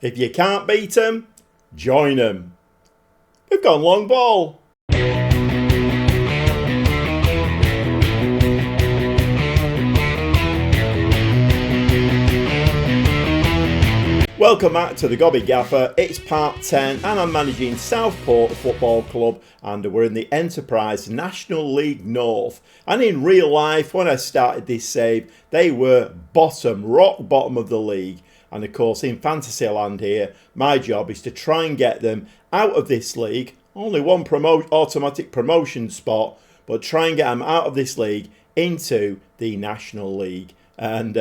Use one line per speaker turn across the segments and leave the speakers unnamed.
If you can't beat them, join them. We've gone long ball. Welcome back to the Gobby Gaffer. It's part 10 and I'm managing Southport Football Club and we're in the Enterprise National League North. And in real life, when I started this save, they were rock bottom of the league. And of course, in fantasy land here, my job is to try and get them out of this league. Only one automatic promotion spot, but try and get them out of this league into the National League. And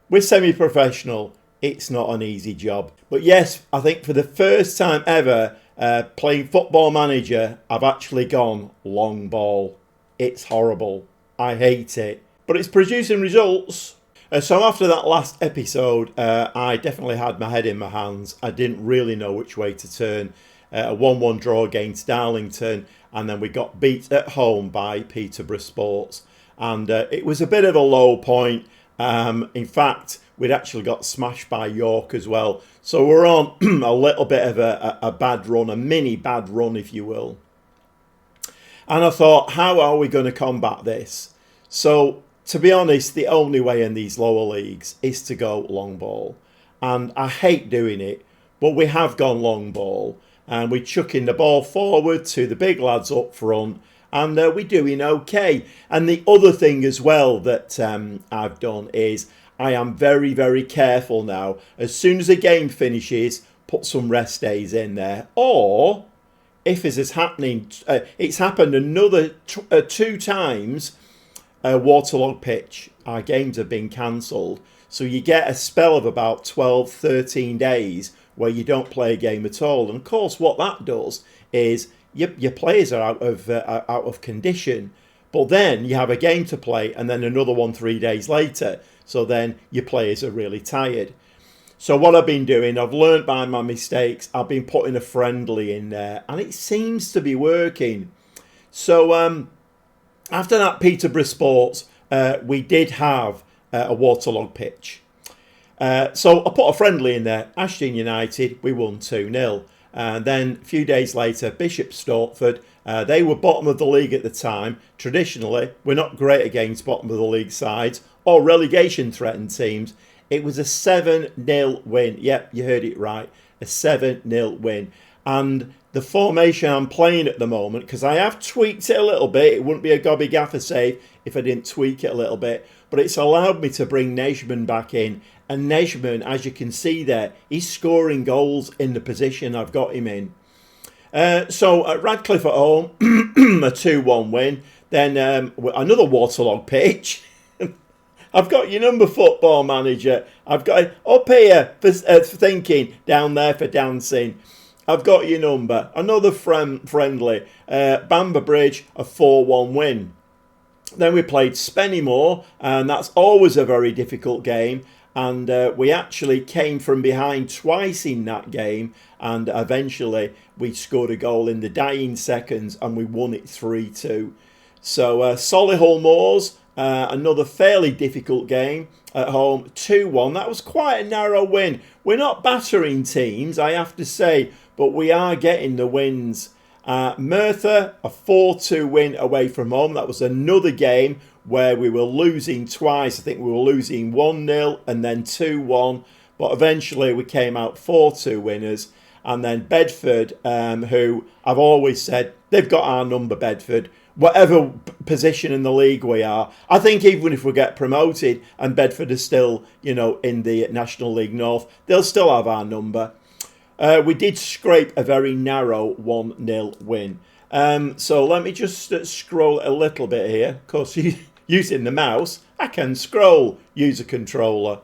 we're semi-professional. It's not an easy job. But yes, I think for the first time ever playing Football Manager, I've actually gone long ball. It's horrible. I hate it. But it's producing results. So after that last episode, I definitely had my head in my hands. I didn't really know which way to turn. A 1-1 draw against Darlington. And then we got beat at home by Peterborough Sports. And it was a bit of a low point. In fact, we'd actually got smashed by York as well. So we're on a little bit of a bad run, a mini bad run, if you will. And I thought, how are we going to combat this? So, to be honest, the only way in these lower leagues is to go long ball. And I hate doing it, but we have gone long ball. And we're chucking the ball forward to the big lads up front. And we're doing okay. And the other thing as well that I've done is I am very, very careful now. As soon as a game finishes, put some rest days in there. Or, if this is happening, it's happened another 2 times, waterlogged pitch. Our games have been cancelled. So you get a spell of about 12, 13 days where you don't play a game at all. And of course, what that does is your players are out of condition. But then you have a game to play and then another one 3 days later. So then your players are really tired. So what I've been doing, I've learned by my mistakes. I've been putting a friendly in there. And it seems to be working. So after that Peterborough Sports, we did have a waterlogged pitch. So I put a friendly in there. Ashton United, we won 2-0. And then a few days later, Bishop Stortford, they were bottom of the league at the time. Traditionally, we're not great against bottom of the league sides or relegation threatened teams. It was a 7-0 win. Yep, you heard it right. A 7-0 win. And the formation I'm playing at the moment, because I have tweaked it a little bit. It wouldn't be a Gobby Gaffer save if I didn't tweak it a little bit. But it's allowed me to bring Nejman back in. And Nejman, as you can see there, he's scoring goals in the position I've got him in. So at Radcliffe at home, a 2-1 win. Then another waterlogged pitch. I've got your number, Football Manager. I've got it up here for thinking, down there for dancing. I've got your number. Another friendly. Bamber Bridge, a 4-1 win. Then we played Spennymoor, and that's always a very difficult game. And we actually came from behind twice in that game. And eventually we scored a goal in the dying seconds and we won it 3-2. So Solihull Moors, another fairly difficult game at home, 2-1. That was quite a narrow win. We're not battering teams, I have to say, but we are getting the wins. Merthyr, a 4-2 win away from home. That was another game where we were losing twice. I think we were losing 1-0 and then 2-1. But eventually we came out 4-2 winners. And then Bedford, who I've always said, they've got our number, Bedford. Whatever position in the league we are. I think even if we get promoted and Bedford is still, in the National League North, they'll still have our number. We did scrape a very narrow 1-0 win. So let me just scroll a little bit here. Of course, using the mouse, I can scroll. Use a controller.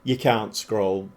You can't scroll.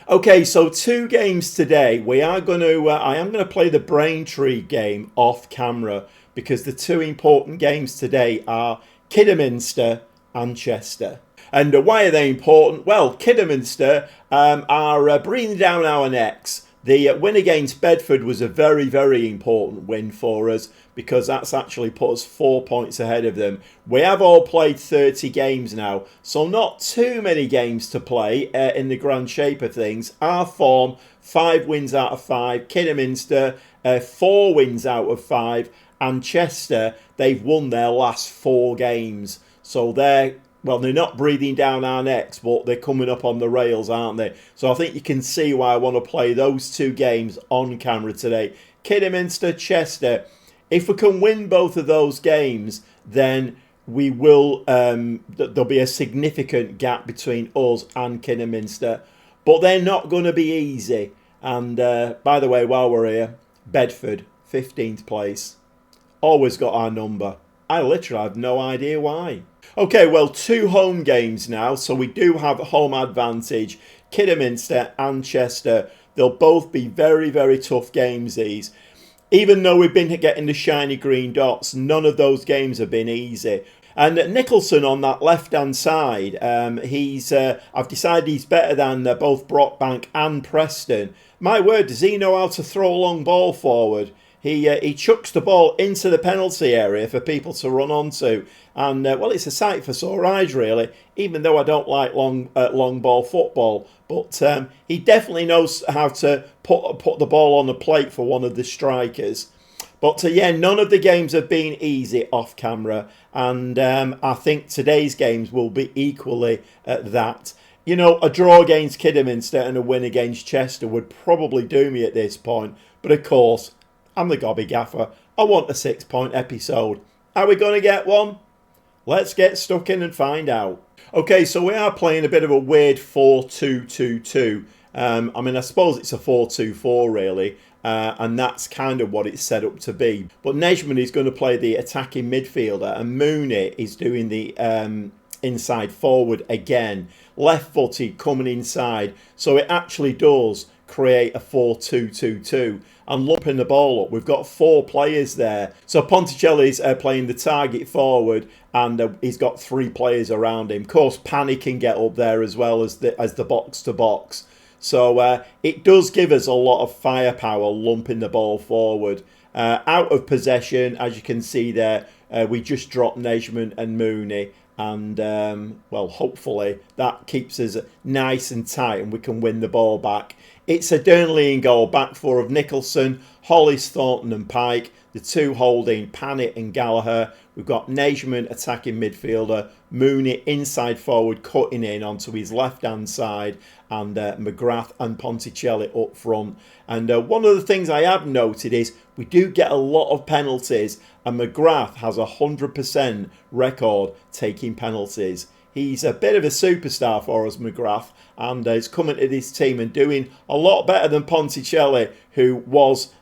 Okay, so 2 games today. I am going to play the Braintree game off camera because the 2 important games today are Kidderminster and Chester. And why are they important? Well, Kidderminster are breathing down our necks. The win against Bedford was a very, very important win for us because that's actually put us 4 points ahead of them. We have all played 30 games now, so not too many games to play in the grand shape of things. Our form, 5 wins out of 5. Kidderminster, 4 wins out of 5. And Chester, they've won their last 4 games. So they're not breathing down our necks, but they're coming up on the rails, aren't they? So I think you can see why I want to play those 2 games on camera today. Kidderminster, Chester. If we can win both of those games, then we will. There'll be a significant gap between us and Kidderminster. But they're not going to be easy. And by the way, while we're here, Bedford, 15th place. Always got our number. I literally have no idea why. Okay, well, 2 home games now, so we do have a home advantage. Kidderminster and Chester, they'll both be very, very tough games, these. Even though we've been getting the shiny green dots, none of those games have been easy. And Nicholson on that left-hand side, I've decided he's better than both Brockbank and Preston. My word, does he know how to throw a long ball forward? He chucks the ball into the penalty area for people to run onto. And, well, it's a sight for sore eyes, really, even though I don't like long ball football. But he definitely knows how to put the ball on the plate for one of the strikers. But, yeah, none of the games have been easy off camera. And I think today's games will be equally that. You know, a draw against Kidderminster and a win against Chester would probably do me at this point. But, of course, I'm the gobby gaffer. I want a 6-point episode. Are we going to get one? Let's get stuck in and find out. Okay, so we are playing a bit of a weird 4-2-2-2. I suppose it's a 4-2-4 really. And that's kind of what it's set up to be. But Nejman is going to play the attacking midfielder. And Mooney is doing the inside forward again. Left-footed coming inside. So it actually does create a 4-2-2-2. And lumping the ball up. We've got 4 players there. So Ponticelli's playing the target forward, and he's got 3 players around him. Of course, Pani can get up there as well as the box-to-box. So it does give us a lot of firepower lumping the ball forward. Out of possession, as you can see there, we just dropped Nejman and Mooney. And, well, hopefully that keeps us nice and tight and we can win the ball back. It's a Durnley in goal, back 4 of Nicholson, Hollis, Thornton and Pike. The 2 holding, Panic and Gallagher. We've got Nejman attacking midfielder, Mooney inside forward cutting in onto his left-hand side, and McGrath and Ponticelli up front. And one of the things I have noted is we do get a lot of penalties, and McGrath has a 100% record taking penalties. He's a bit of a superstar for us, McGrath, and he's coming to this team and doing a lot better than Ponticelli, who was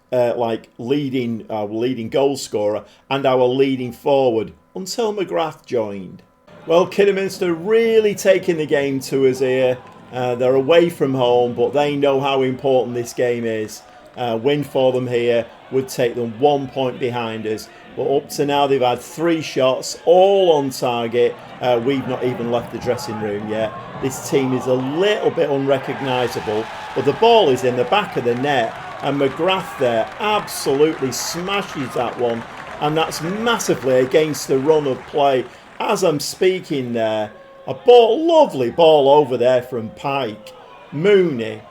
leading goal scorer and our leading forward until McGrath joined. Well, Kidderminster really taking the game to us here. They're away from home, but they know how important this game is. Win for them here would take them 1 point behind us. But up to now, they've had 3 shots, all on target. We've not even left the dressing room yet. This team is a little bit unrecognisable, but the ball is in the back of the net, and McGrath there absolutely smashes that one, and that's massively against the run of play. As I'm speaking there, lovely ball over there from Pike, Mooney,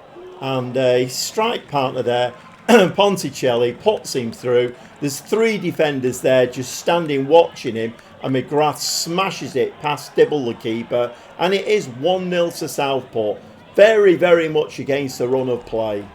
and his strike partner there, Ponticelli, puts him through. There's 3 defenders there just standing watching him, and McGrath smashes it past Dibble, the keeper, and it is 1-0 to Southport. Very, very much against the run of play.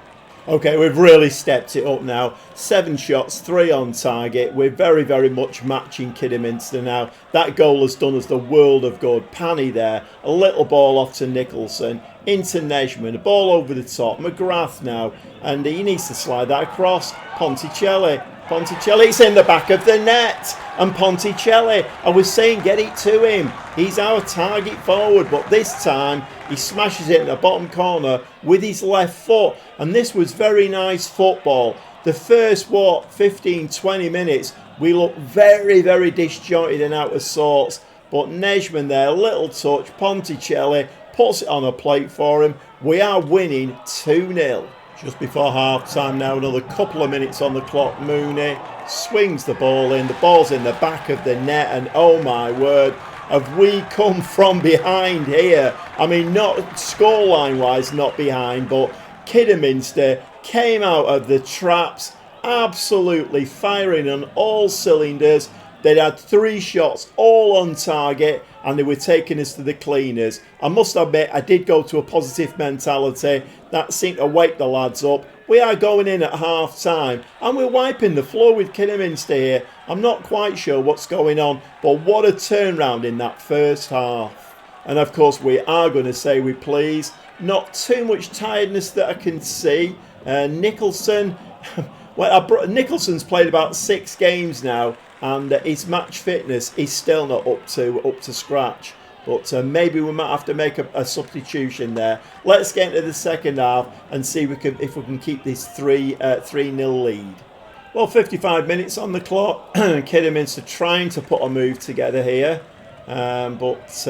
Okay, we've really stepped it up now. 7 shots, 3 on target. We're very, very much matching Kidderminster now. That goal has done us the world of good. Pani there, a little ball off to Nicholson, into Nejman, a ball over the top. McGrath now, and he needs to slide that across. Ponticelli, it's in the back of the net. And Ponticelli, I was saying get it to him. He's our target forward, but this time he smashes it in the bottom corner with his left foot. And this was very nice football. The first, 15-20 minutes, we looked very, very disjointed and out of sorts. But Nejman there, little touch, Ponticelli puts it on a plate for him. We are winning 2-0. Just before half time now, another couple of minutes on the clock. Mooney swings the ball in. The ball's in the back of the net, and oh my word, have we come from behind here. I mean, not scoreline wise, not behind, but Kidderminster came out of the traps absolutely firing on all cylinders. They'd had 3 shots all on target, and they were taking us to the cleaners. I must admit, I did go to a positive mentality. That seemed to wake the lads up. We are going in at half time, and we're wiping the floor with Kidderminster here. I'm not quite sure what's going on, but what a turnaround in that first half. And of course, we are going to say we please. Not too much tiredness that I can see. Nicholson, Nicholson's played about 6 games now, and his match fitness is still not up to scratch. But maybe we might have to make a substitution there. Let's get into the second half and see if we can keep this 3-0 lead. Well, 55 minutes on the clock. Kidderminster trying to put a move together here, but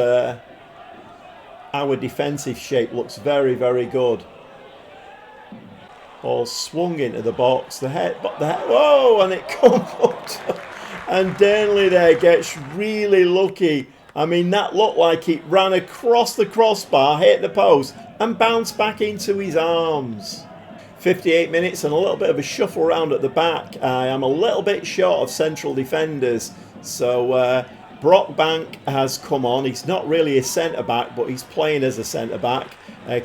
our defensive shape looks very, very good. Ball swung into the box. Whoa, and it comes up. And Durnley there gets really lucky. I mean, that looked like it ran across the crossbar, hit the post, and bounced back into his arms. 58 minutes and a little bit of a shuffle around at the back. I am a little bit short of central defenders. So Brockbank has come on. He's not really a centre-back, but he's playing as a centre-back.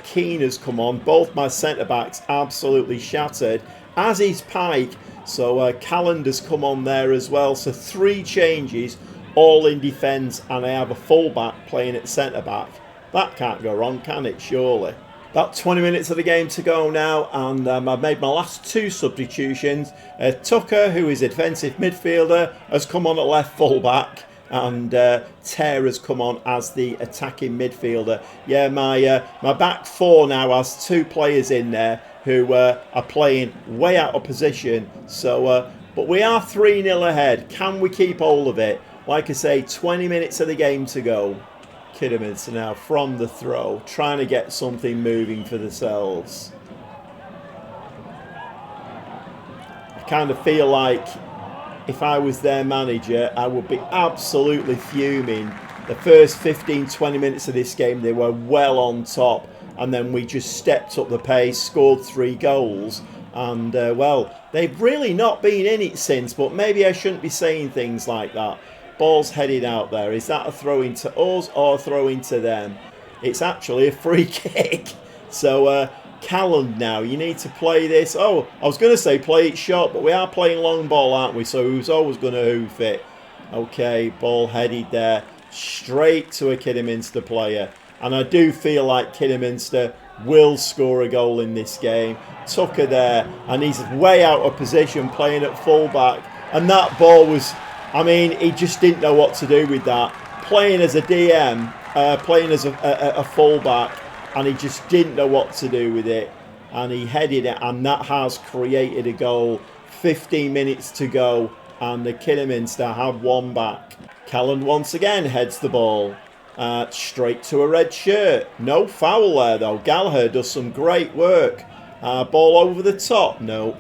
Keane has come on. Both my centre-backs absolutely shattered, as is Pike. So Callender's come on there as well. So 3 changes, all in defence, and I have a full-back playing at centre-back. That can't go wrong, can it, surely? About 20 minutes of the game to go now, and I've made my last 2 substitutions. Tucker, who is a defensive midfielder, has come on at left full-back, and Tare has come on as the attacking midfielder. Yeah, my back 4 now has 2 players in there who are playing way out of position. So, but we are 3-0 ahead. Can we keep hold of it? Like I say, 20 minutes of the game to go. Kidderminster now from the throw, trying to get something moving for themselves. I kind of feel like if I was their manager, I would be absolutely fuming. The first 15-20 minutes of this game, they were well on top. And then we just stepped up the pace, scored 3 goals. And, well, they've really not been in it since. But maybe I shouldn't be saying things like that. Ball's headed out there. Is that a throw into us or a throw into them? It's actually a free kick. So, Callan now, you need to play this. Oh, I was going to say play it short, but we are playing long ball, aren't we? So who's always going to hoof it? Okay, ball headed there. Straight to a Kidderminster player. And I do feel like Kidderminster will score a goal in this game. Tucker there, and he's way out of position playing at fullback. And that ball was, I mean, he just didn't know what to do with that. Playing as a DM, playing as a fullback, and he just didn't know what to do with it. And he headed it, and that has created a goal. 15 minutes to go, and the Kidderminster have 1 back. Callan once again heads the ball. Straight to a red shirt. No foul there though. Gallagher does some great work. Ball over the top. No.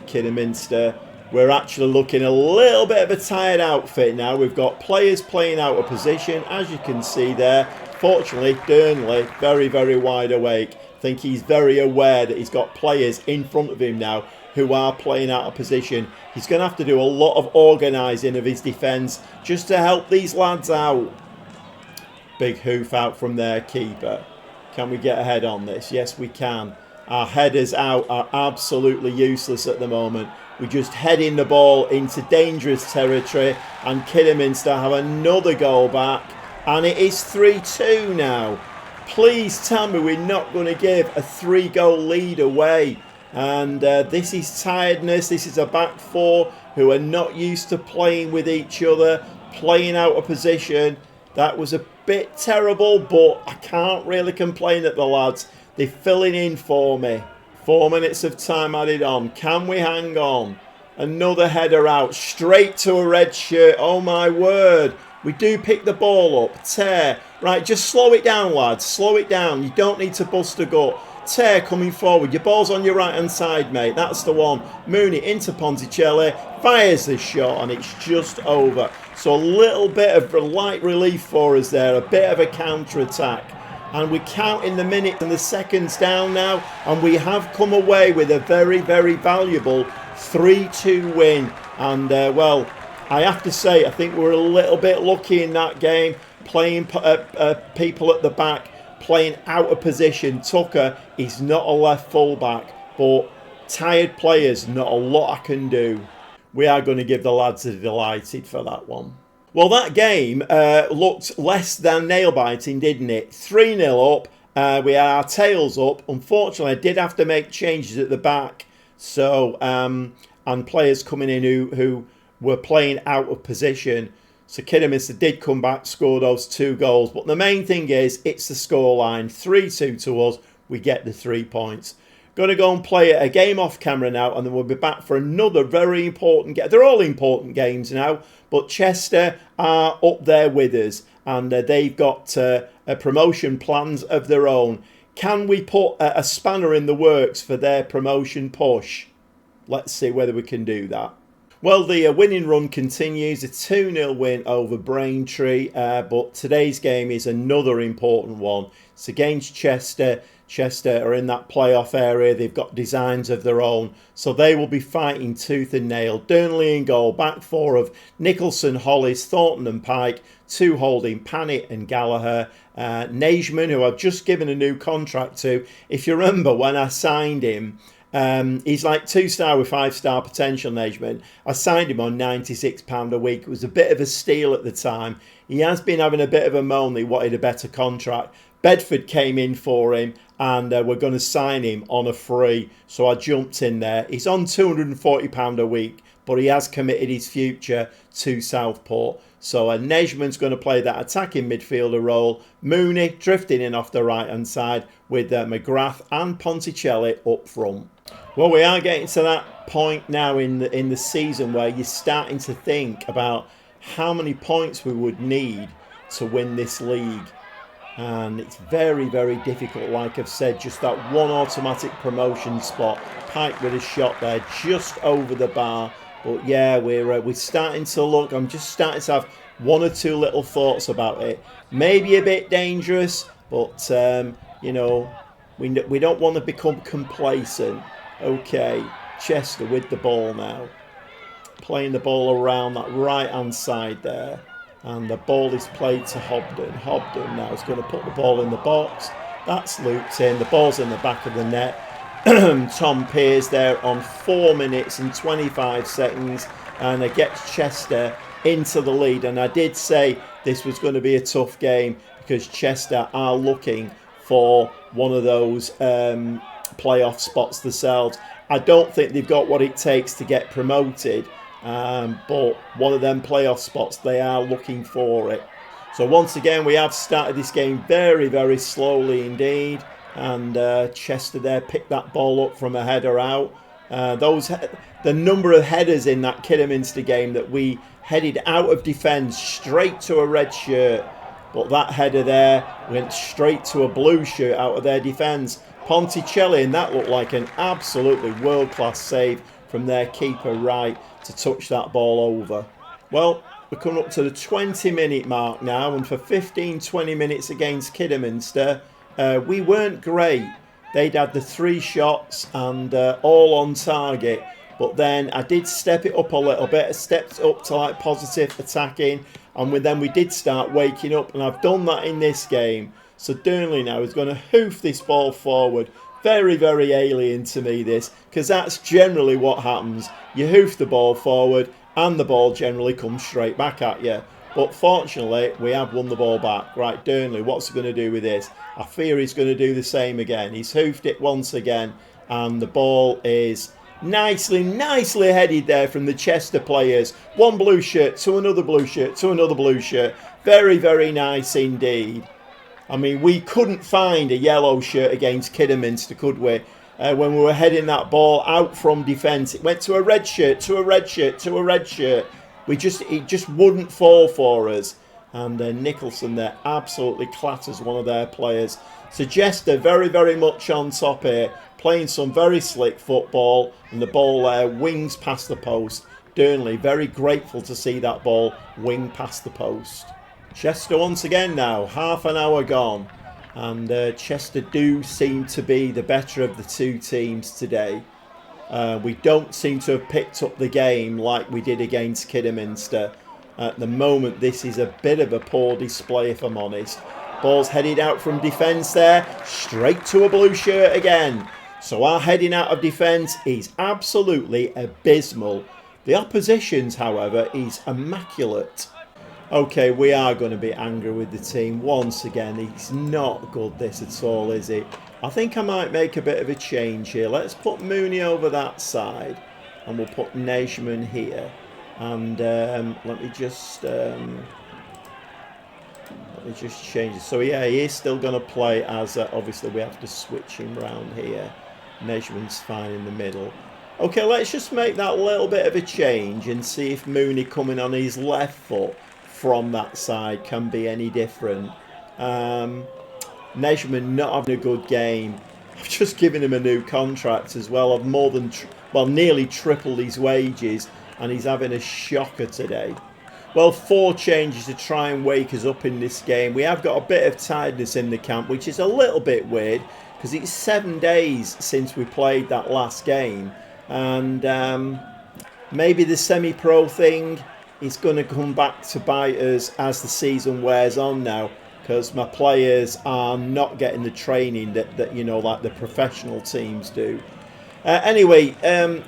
Kidderminster. We're actually looking a little bit of a tired outfit now. We've got players playing out of position, as you can see there. Fortunately, Durnley, very, very wide awake. I think he's very aware that he's got players in front of him now who are playing out of position. He's going to have to do a lot of organising of his defence just to help these lads out. Big hoof out from their keeper. Can we get ahead on this? Yes, we can. Our headers out are absolutely useless at the moment. We're just heading the ball into dangerous territory, and Kidderminster have another goal back, and it is 3-2 now. Please tell me we're not going to give a 3-goal lead away. And this is tiredness. This is a back 4 who are not used to playing with each other, playing out of position. That was a bit terrible, but I can't really complain at the lads. They're filling in for me. 4 minutes of time added on. Can we hang on? Another header out, straight to a red shirt. Oh my word. We do pick the ball up. Tear. Right, just slow it down, lads. Slow it down. You don't need to bust a gut. Tear coming forward. Your ball's on your right hand side, mate. That's the one. Mooney into Ponticelli. Fires the shot and it's just over. So a little bit of light relief for us there. A bit of a counter-attack. And we're counting the minutes and the seconds down now. And we have come away with a very, very valuable 3-2 win. And, well, I have to say, I think we're a little bit lucky in that game. Playing people at the back. Playing out of position. Tucker is not a left fullback, but tired players, not a lot I can do. We are going to give the lads a delighted for that one. Well, that game looked less than nail-biting, didn't it? 3-0 up. We had our tails up. Unfortunately, I did have to make changes at the back. So, and players coming in who were playing out of position. So Kidderminster did come back, score those 2 goals. But the main thing is, it's the scoreline. 3-2 to us. We get the 3 points. Going to go and play a game off camera now, and then we'll be back for another very important game. They're all important games now, but Chester are up there with us, and they've got promotion plans of their own. Can we put a spanner in the works for their promotion push? Let's see whether we can do that. Well, the winning run continues, a 2-0 win over Braintree, but today's game is another important one. It's against Chester. Chester are in that playoff area. They've got designs of their own, so they will be fighting tooth and nail. Durnley in goal, back 4 of Nicholson, Hollis, Thornton and Pike, 2 holding Pannett and Gallagher. Naisman, who I've just given a new contract to. If you remember when I signed him, he's like 2-star with 5-star potential, Naisman. I signed him on £96 a week. It was a bit of a steal at the time. He has been having a bit of a moan. He wanted a better contract. Bedford came in for him and we're going to sign him on a free. So I jumped in there. He's on £240 a week, but he has committed his future to Southport. So Naisman's going to play that attacking midfielder role. Mooney drifting in off the right-hand side with McGrath and Ponticelli up front. Well, we are getting to that point now in the season where you're starting to think about how many points we would need to win this league. And it's very, very difficult, like I've said, just that one automatic promotion spot. Pike with a shot there just over the bar. But yeah, we're starting to look, I'm just starting to have 1 or 2 little thoughts about it. Maybe a bit dangerous, but, you know, we don't want to become complacent. Okay, Chester with the ball now. Playing the ball around that right-hand side there. And the ball is played to Hobden. Hobden now is going to put the ball in the box. That's looped in. The ball's in the back of the net. Tom Pears there on 4 minutes and 25 seconds. And it gets Chester into the lead. And I did say this was going to be a tough game because Chester are looking for one of those playoff spots themselves. I don't think they've got what it takes to get promoted. But one of them playoff spots, they are looking for it. So once again, we have started this game very, very slowly indeed. And Chester there picked that ball up from a header out. The number of headers in that Kidderminster game that we headed out of defence straight to a red shirt. But that header there went straight to a blue shirt out of their defence. Ponticelli, and that looked like an absolutely world-class save from their keeper right to touch that ball over. Well, we're coming up to the 20-minute mark now, and for 15-20 minutes against Kidderminster, we weren't great. They'd had the 3 shots and all on target, but then I did step it up a little bit. I stepped up to like positive attacking, and then we did start waking up, and I've done that in this game. So Durnley now is going to hoof this ball forward. Very, very alien to me, this, because that's generally what happens. You hoof the ball forward and the ball generally comes straight back at you. But fortunately, we have won the ball back. Right, Durnley, what's he going to do with this? I fear he's going to do the same again. He's hoofed it once again, and the ball is nicely headed there from the Chester players. One blue shirt to another blue shirt to another blue shirt. Very, very nice indeed. I mean, we couldn't find a yellow shirt against Kidderminster, could we? When we were heading that ball out from defence, it went to a red shirt, to a red shirt, to a red shirt. It just wouldn't fall for us. And Nicholson there absolutely clatters one of their players. So Chester very, very much on top here, playing some very slick football, and the ball there wings past the post. Dearnley very grateful to see that ball wing past the post. Chester once again now, half an hour gone, and Chester do seem to be the better of the two teams today. We don't seem to have picked up the game like we did against Kidderminster. At the moment, this is a bit of a poor display, if I'm honest. Ball's headed out from defence there, straight to a blue shirt again. So our heading out of defence is absolutely abysmal. The opposition's, however, is immaculate. Okay, we are going to be angry with the team once again. It's not good, this at all, is it? I think I might make a bit of a change here. Let's put Mooney over that side, and we'll put Nejman here. And let me just change it. So yeah, he is still going to play as obviously we have to switch him round here. Nejman's fine in the middle. Okay, let's just make that little bit of a change and see if Mooney coming on his left foot from that side can be any different. Nejman not having a good game. I've just given him a new contract as well. I've more than, nearly tripled his wages, and he's having a shocker today. Well, 4 changes to try and wake us up in this game. We have got a bit of tiredness in the camp, which is a little bit weird because it's 7 days since we played that last game. And maybe the semi-pro thing is going to come back to bite us as the season wears on now, because my players are not getting the training that you know, like the professional teams do. Anyway,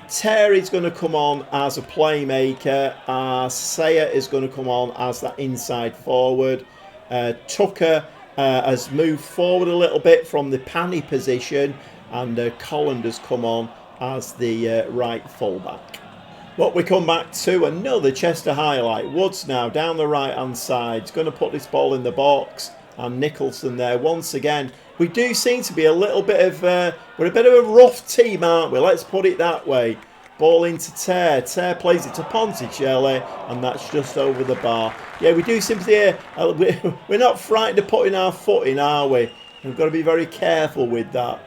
Terry's going to come on as a playmaker. Saya is going to come on as that inside forward. Tucker has moved forward a little bit from the panny position, and Collander's come on as the right fullback. What we come back to, another Chester highlight. Woods now down the right hand side. He's going to put this ball in the box, and Nicholson there once again. We do seem to be a little bit of we're a bit of a rough team, aren't we? Let's put it that way. Ball into Ter. Ter plays it to Ponticelli, and that's just over the bar. Yeah, we do seem to be we're not frightened of putting our foot in, are we? We've got to be very careful with that.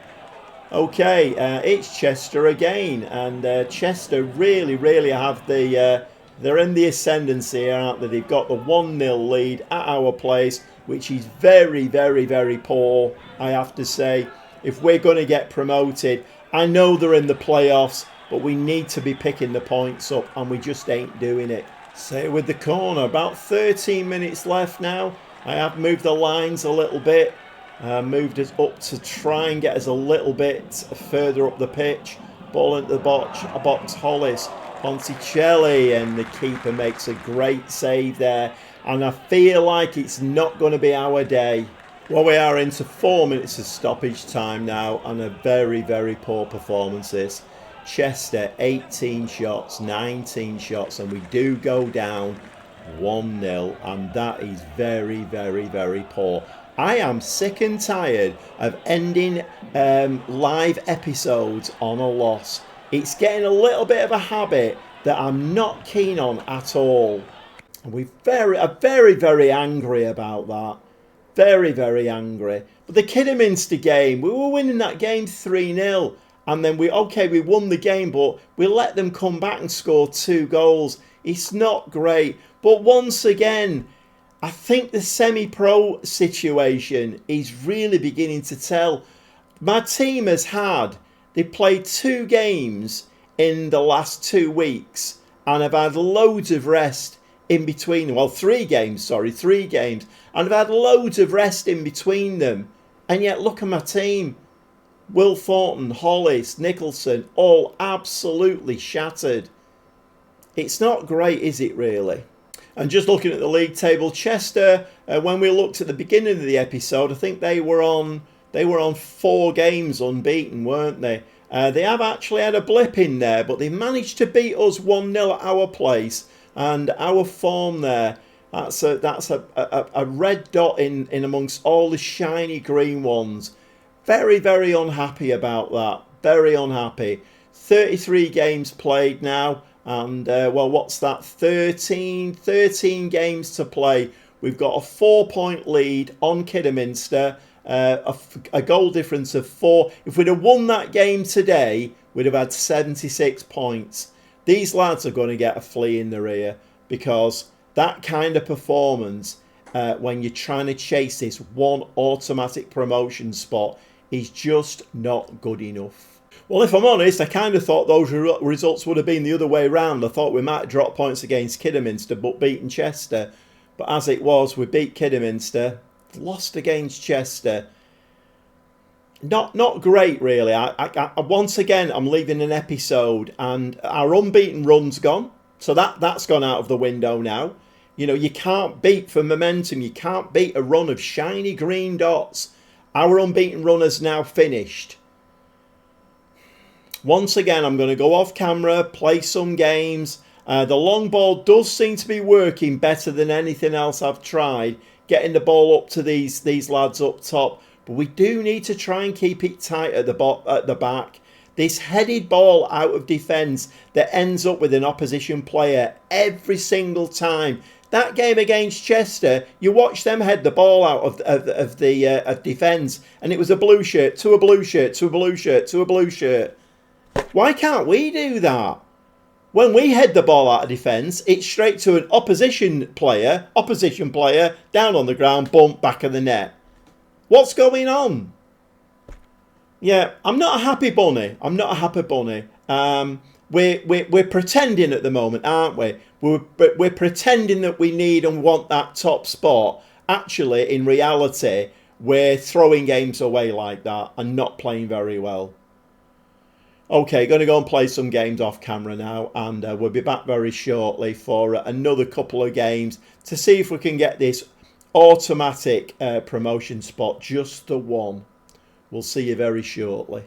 Okay, it's Chester again, and Chester really have the they're in the ascendancy here, aren't they? They've got the 1-0 lead at our place, which is very poor, I have to say. If we're going to get promoted, I know they're in the playoffs, but we need to be picking the points up, and we just ain't doing it. So with the corner, about 13 minutes left now. I have moved the lines a little bit. Moved us up to try and get us a little bit further up the pitch. Ball into the box Hollis. Ponticelli, and the keeper makes a great save there. And I feel like it's not going to be our day. Well, we are into 4 minutes of stoppage time now, and a very poor performances. Chester 18 shots, 19 shots, and we do go down 1-0, and that is very poor. I am sick and tired of ending live episodes on a loss. It's getting a little bit of a habit that I'm not keen on at all. And we are very angry about that. Very angry. But the Kidderminster game, we were winning that game 3-0. And then we won the game, but we let them come back and score 2 goals. It's not great. But once again, I think the semi-pro situation is really beginning to tell. My team they played 2 games in the last 2 weeks, and I've had loads of rest in between. Well, 3 games, and I've had loads of rest in between them. And yet, look at my team. Will Thornton, Hollis, Nicholson, all absolutely shattered. It's not great, is it really? And just looking at the league table, Chester, when we looked at the beginning of the episode, I think they were on 4 games unbeaten, weren't they? They have actually had a blip in there, but they managed to beat us 1-0 at our place, and our form there, that's a red dot in amongst all the shiny green ones. Very unhappy about that. Very unhappy. 33 games played now. And, what's that? 13 games to play. We've got a 4-point lead on Kidderminster. a goal difference of 4. If we'd have won that game today, we'd have had 76 points. These lads are going to get a flea in their ear, because that kind of performance, when you're trying to chase this one automatic promotion spot, is just not good enough. Well, if I'm honest, I kind of thought those results would have been the other way round. I thought we might drop points against Kidderminster but beaten Chester. But as it was, we beat Kidderminster, lost against Chester. Not great, really. I once again, I'm leaving an episode, and our unbeaten run's gone. So that's gone out of the window now. You know, you can't beat for momentum. You can't beat a run of shiny green dots. Our unbeaten run has now finished. Once again, I'm going to go off camera, play some games. The long ball does seem to be working better than anything else I've tried, getting the ball up to these lads up top. But we do need to try and keep it tight at the back. This headed ball out of defence that ends up with an opposition player every single time. That game against Chester, you watch them head the ball out of defence, and it was a blue shirt to a blue shirt to a blue shirt to a blue shirt. Why can't we do that? When we head the ball out of defence, it's straight to an opposition player, down on the ground, bump, back of the net. What's going on? Yeah, I'm not a happy bunny. We're pretending at the moment, aren't we? We're pretending that we need and want that top spot. Actually, in reality, we're throwing games away like that and not playing very well. Okay, going to go and play some games off camera now, and we'll be back very shortly for another couple of games to see if we can get this automatic promotion spot, just the one. We'll see you very shortly.